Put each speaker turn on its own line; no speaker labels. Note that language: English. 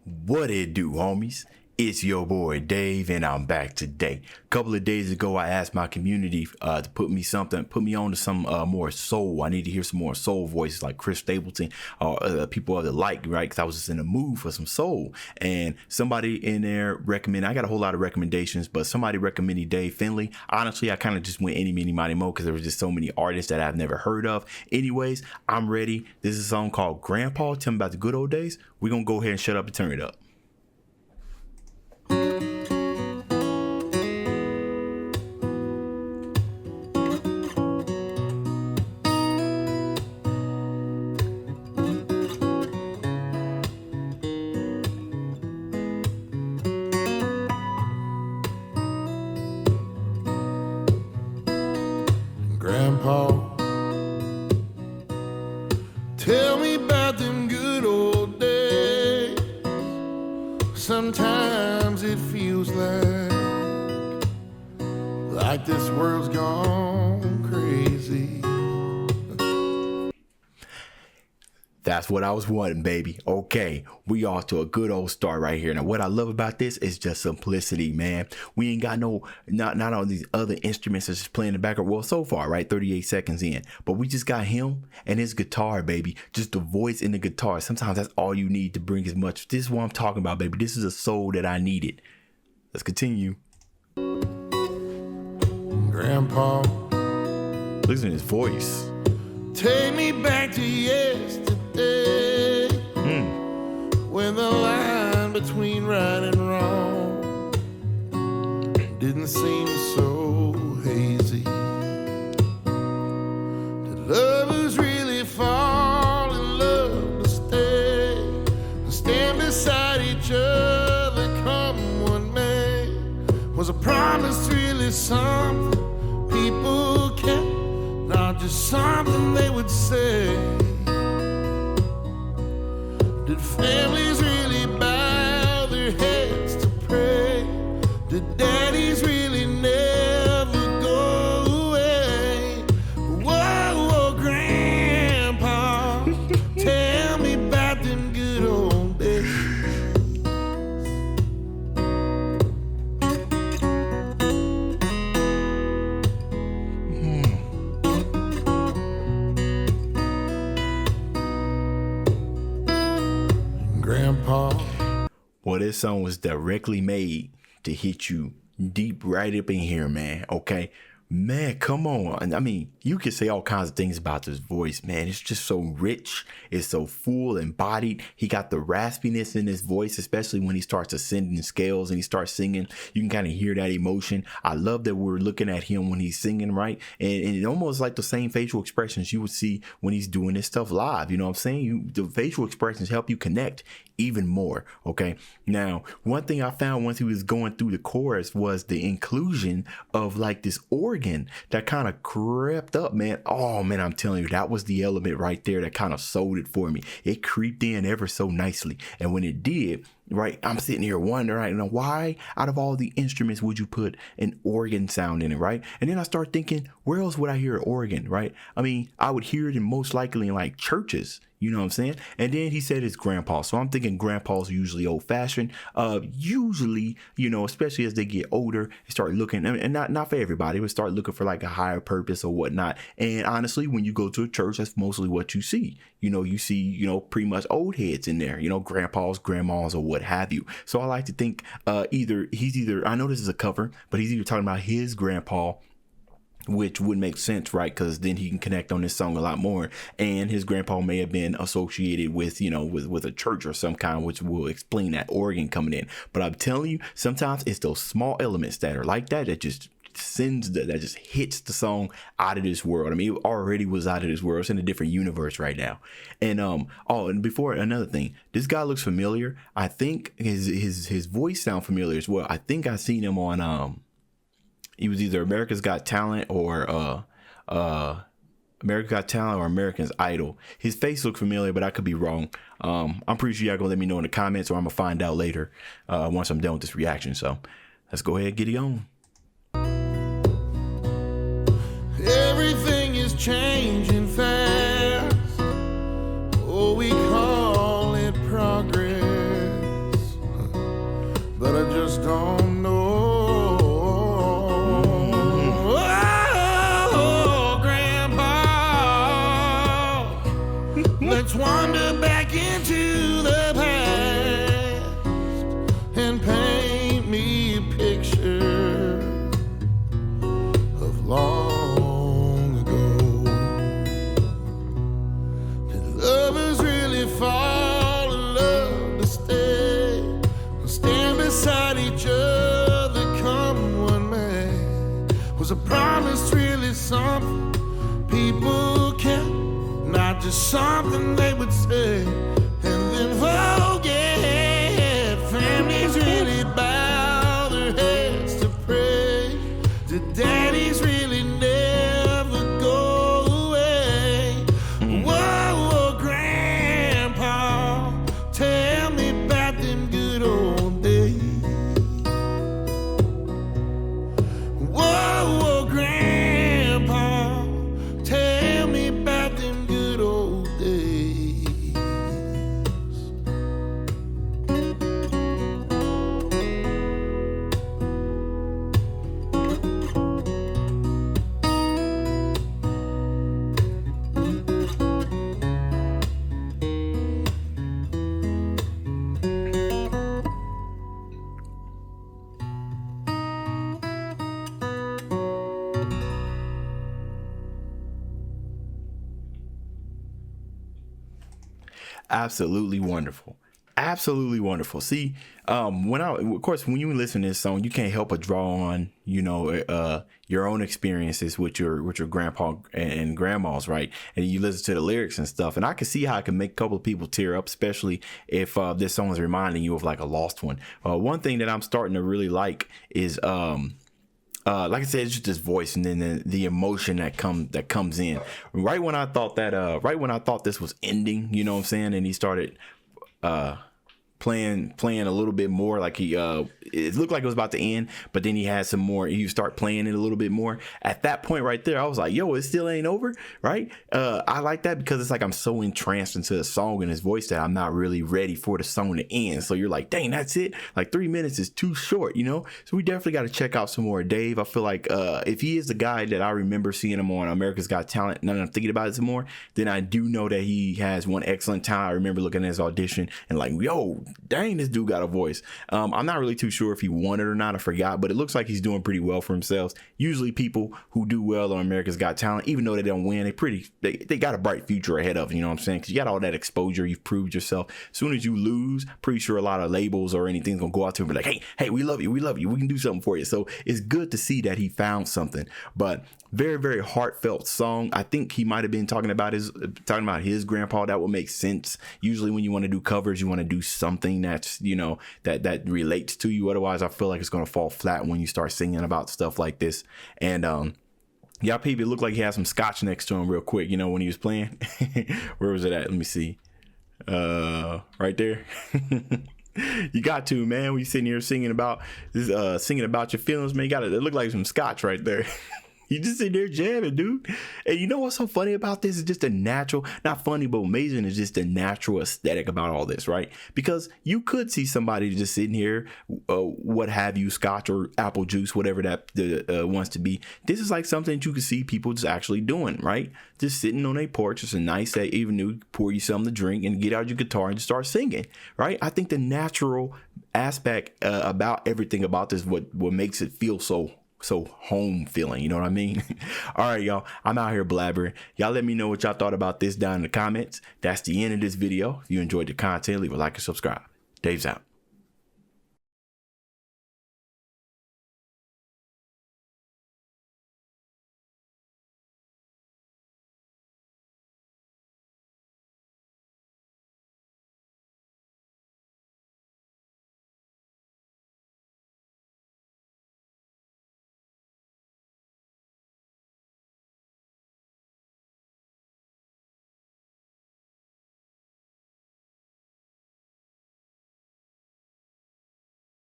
What it do, homies? It's your boy Dave, and I'm back today. A couple of days ago, I asked my community to put me on to some more soul. I need to hear some more soul voices like Chris Stapleton or people of the like, right? Because I was just in the mood for some soul. And somebody in there recommended, I got a whole lot of recommendations, but somebody recommended Dave Fenley. Honestly, I kind of just went any, meeny, miny, mo because there was just so many artists that I've never heard of. Anyways, I'm ready. This is a song called Grandpa. Tell me about the good old days. We're going to go ahead and shut up and turn it up.
Grandpa, tell me about them good old days. Sometimes it feels like this world's gone crazy.
That's what I was wanting, baby. Okay, we off to a good old start right here. Now, what I love about this is just simplicity, man. We ain't got not all these other instruments that's just playing in the background. Well, so far, right, 38 seconds in. But we just got him and his guitar, baby. Just the voice and the guitar. Sometimes that's all you need to bring as much. This is what I'm talking about, baby. This is a soul that I needed. Let's continue.
Grandpa,
listen to his voice.
Take me back to yesterday. When the line between right and wrong didn't seem so hazy. Did lovers really fall in love to stay and stand beside each other come one may? Was a promise really something people kept, not just something they would say? Did families really bow their heads to pray? Did daddies really never go away? Whoa, whoa, Grandpa, tell me about them good old days. Grandpa.
Well, this song was directly made to hit you deep right up in here, man. Okay, man, come on. I mean, you can say all kinds of things about this voice, man. It's just so rich. It's so full and bodied. He got the raspiness in his voice, especially when he starts ascending scales and he starts singing. You can kind of hear that emotion. I love that we're looking at him when he's singing, right? And it almost like the same facial expressions you would see when he's doing this stuff live. You know what I'm saying? The facial expressions help you connect even more. Okay, now one thing I found once he was going through the chorus was the inclusion of like this organ that kind of crept up, man. Oh man, I'm telling you, that was the element right there that kind of sold it for me. It creeped in ever so nicely, and when it did, right, I'm sitting here wondering, right, now why out of all the instruments would you put an organ sound in it, right? And then I start thinking, where else would I hear an organ, right? I mean, I would hear it in most likely in like churches. You know what I'm saying? And then he said it's grandpa. So I'm thinking grandpas are usually old fashioned. Usually, you know, especially as they get older, they start looking, and not for everybody, but start looking for like a higher purpose or whatnot. And honestly, when you go to a church, that's mostly what you see. You know, you see, you know, pretty much old heads in there, you know, grandpas, grandmas, or what have you. So I like to think I know this is a cover, but he's either talking about his grandpa, which would make sense, right? Because then he can connect on this song a lot more. And his grandpa may have been associated with, you know, with a church or some kind, which will explain that organ coming in. But I'm telling you, sometimes it's those small elements that are like that just that just hits the song out of this world. I mean, it already was out of this world. It's in a different universe right now. And and before, another thing, this guy looks familiar. I think his voice sound familiar as well. I think I seen him on he was either America's Got Talent or America's Got Talent or American's Idol. His face looked familiar, but I could be wrong. I'm pretty sure y'all gonna let me know in the comments, or I'm gonna find out later once I'm done with this reaction. So let's go ahead and get it on.
Everything is changing fast. Oh, we call it progress. don't know. Oh, Grandpa, let's wander back into the past and paint me a picture of long ago. Did lovers really fall in love to stay, stand beside each other, come one man? Was a promise really something people kept, not just something they would say and then forget? Families really bow their heads to pray. Did daddies really never go away? Whoa, Grandpa, tell me about them good old days. Whoa, Grandpa, tell me about them good old days.
Absolutely wonderful. Absolutely wonderful. See, of course, when you listen to this song, you can't help but draw on, your own experiences with your grandpa and grandmas, right? And you listen to the lyrics and stuff. And I can see how it can make a couple of people tear up, especially if this song is reminding you of like a lost one. One thing that I'm starting to really like is, like I said, it's just his voice and then the emotion that comes in. Right when I thought this was ending, you know what I'm saying, and he started playing a little bit more, like it looked like it was about to end, but then he had some more, you start playing it a little bit more. At that point right there, I was like, yo, it still ain't over, right? I like that because it's like I'm so entranced into the song and his voice that I'm not really ready for the song to end. So you're like, dang, that's it? Like 3 minutes is too short, So we definitely got to check out some more Dave. I feel like if he is the guy that I remember seeing him on America's Got Talent, now that I'm thinking about it some more, then I do know that he has one excellent talent. I remember looking at his audition and like, yo, dang, this dude got a voice. I'm not really too sure if he won it or not. I forgot, but it looks like he's doing pretty well for himself. Usually people who do well on America's Got Talent, even though they don't win, they got a bright future ahead of them, you know what I'm saying? Because you got all that exposure, you've proved yourself. As soon as you lose, pretty sure a lot of labels or anything's gonna go out to him and be like, hey, we love you, we can do something for you. So it's good to see that he found something. But very, very heartfelt song. I think he might have been talking about his grandpa. That would make sense. Usually when you want to do covers, you want to do something that's, that relates to you. Otherwise, I feel like it's going to fall flat when you start singing about stuff like this. And y'all people, it looked like he had some scotch next to him real quick, when he was playing. Where was it at? Let me see. Right there. You got to, man. We sitting here singing about this, singing about your feelings, man. It looked like some scotch right there. You just sit there jamming, dude. And you know what's so funny about this? Is just a natural, not funny, but amazing. Is just a natural aesthetic about all this, right? Because you could see somebody just sitting here, what have you, scotch or apple juice, whatever that wants to be. This is like something that you can see people just actually doing, right? Just sitting on a porch. It's a nice evening, pour you something to drink and get out your guitar and just start singing, right? I think the natural aspect about everything about this, what makes it feel so home feeling, you know what I mean? All right, y'all, I'm out here blabbering. Y'all let me know what y'all thought about this down in the comments. That's the end of this video. If you enjoyed the content, leave a like and subscribe. Dave's out.